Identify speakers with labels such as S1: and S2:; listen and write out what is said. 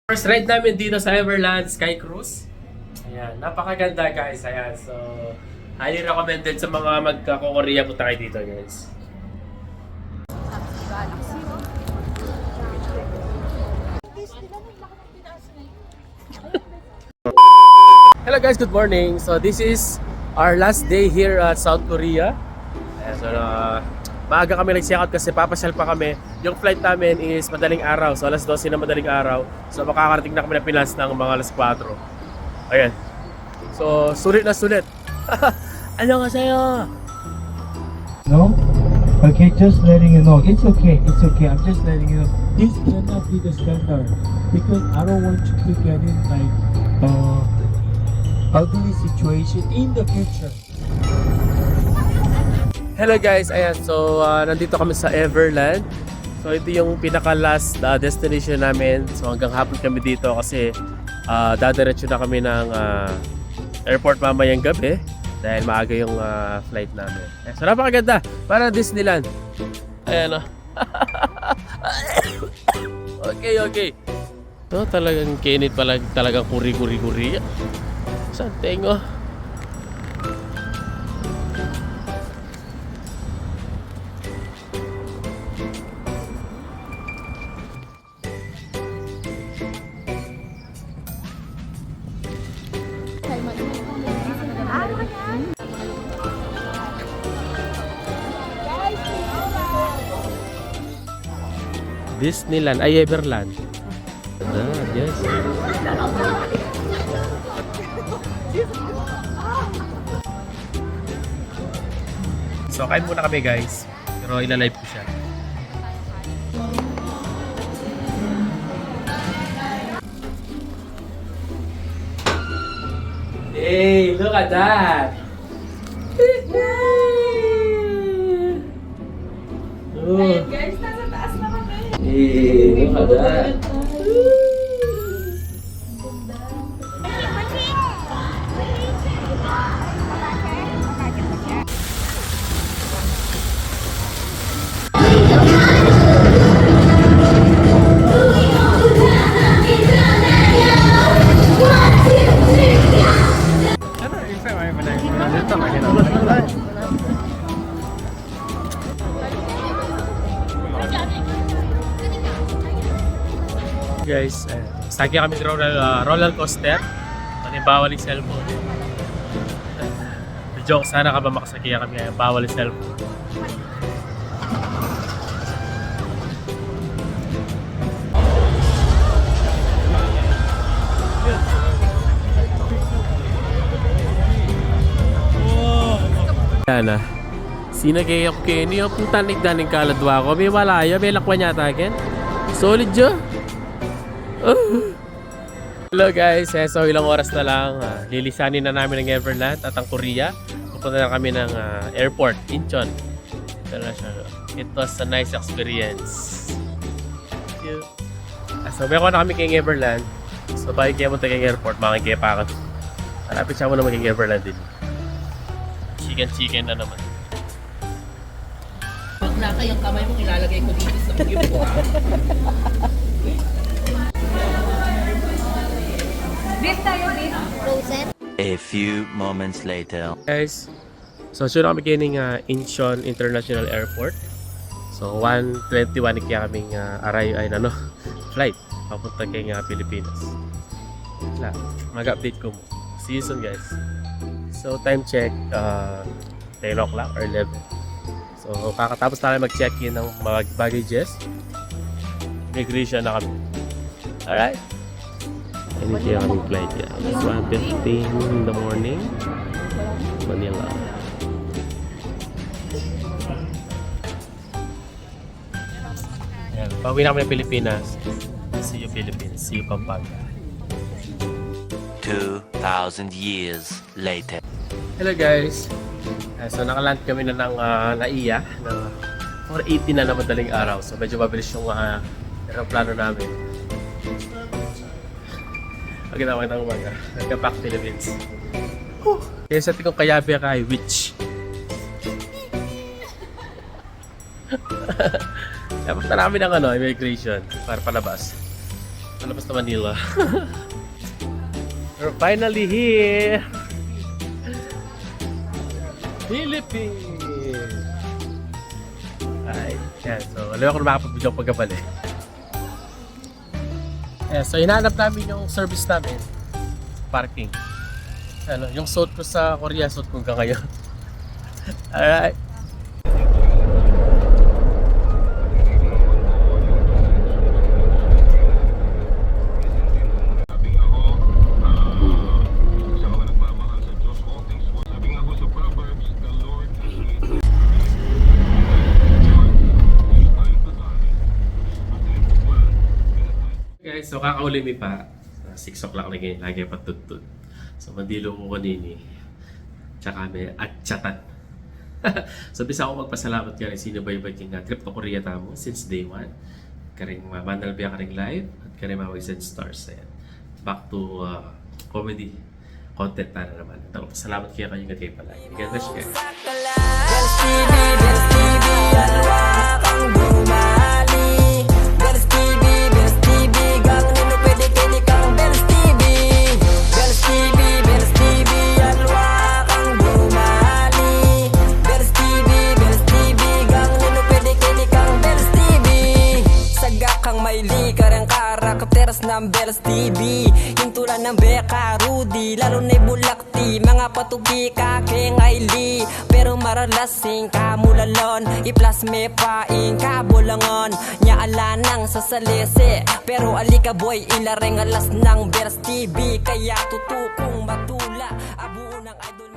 S1: First ride namin dito sa Everland Sky Cruise. Ayan, napakaganda guys. Ayan, so highly recommended sa mga magka-Korea. Punta kayo dito guys. Hello guys, good morning. So this is our last day here at South Korea. Ayan, so maaga kami nag-check out kasi papasyal pa kami. Yung flight namin is madaling araw. So alas 12 na madaling araw. So makakarating na kami ng Pinas ng mga alas 4. Ayan. So sulit na sulit. Annyeonghaseyo.
S2: No? Okay, just letting you know. It's okay. It's okay. I'm just letting you know. This cannot be the standard because I don't want you to get in like ugly situation in the future.
S1: Hello guys, ayan, so nandito kami sa Everland. So ito yung pinaka-last destination namin. So hanggang hapon kami dito kasi dadiretso na kami ng airport mamayang gabi dahil maaga yung flight namin. So napakaganda, para Disneyland. Ayan o. Okay. So talagang kinit pala, talagang kuri-kuri-kuri. Santeng o. Disneyland, ay Everland. Yes. So kain muna kami guys. Pero ilalive ko siya. Hey, look at that!
S3: Ayun guys, nasa taas na kami.
S1: Hey, look at that! Guys, sakya kami roller coaster. Bawal yung cellphone. Joke, sana ka ba makasakya kami ngayon. Bawal yung cellphone. Yan na. Sinagay ako kayo niyo. Kung tanig daning kaladwa ko. May malaya. May lakwan yata akin. Solid dyan. Hello guys, so ilang oras na lang lilisanin na namin ng Everland at ang Korea. Pupunta na kami ng airport, Incheon International. It was a nice experience. Thank you. So meron na kami kay Everland. So bago kayo punta kay airport, makikipakot. Harapin siya mo na maging Everland din. Chicken na naman.
S3: Pag naka yung kamay mo, ilalagay ko dito sa upo. Beef tayo, beef. Frozen.
S4: A few moments later.
S1: Guys, so sure na kami kining Incheon International Airport. So 1:21 kaya kaming flight papunta kay Pilipinas. Wala, mag-update ko mo. See you soon guys. So time check 10 o'clock or 11. So kakatapos tayo mag-check-in ng mga baggages. Migration na kami. Alright. Ini kaya kaming flight yan. It's 1:15 in the morning. Manila. Ayan, pauwi na kami ng Pilipinas. See you Philippines. See you Pampanga.
S4: 2,000 years later.
S1: Hello guys. So nakaland kami na ng NAIA ng 4:80 na madaling araw. So medyo mabilis yung aeroplano namin. Maganda ng umaga. Nagka-pack Philippines. Kaya sa tingong kayabi kay witch. Punta namin ng immigration para palabas. Palabas na Manila. We're finally here! Philippines! Ay, yan. So, alam ko na makapag-video pagkabali. Yeah, so, hinahanap namin yung service namin. Parking. Ano, yung suit ko sa Korea, suit ko hanggang ngayon. Alright. Guys, so kakauli mi pa. 6 o'clock na ganyan, lagi pa tutut. So, mandilo ko kanini. Tsaka may atsyatan. So, bisa ako magpasalamat ka rin sino ba yung trip to Korea tamo since day 1. Karing manal biya karing live at karing mawag-send stars. Ayan. Back to comedy content na naman. So, pasalamat kayo kayo kayo pala. God bless you guys.
S5: Girls TV, Girls TV, alwa kang bumali. Girls TV, gang nino pwede kini kang Girls TV. Girls TV, alwa kang bumali. Girls TV, gang nino pwede kini kang Girls TV. Saga kang may likarang karakteres ng Girls TV. Hintulan ng Beka, Rudy, lalo na bulakti. Mga patugi kakeng Aili. Pero maralasing kamulalon, iplas me paing kabulangon. Nyaala nang sasalese, pero alika boy ilareng alas ng Girls TV. Kaya tutukong matula, abuo ng idol.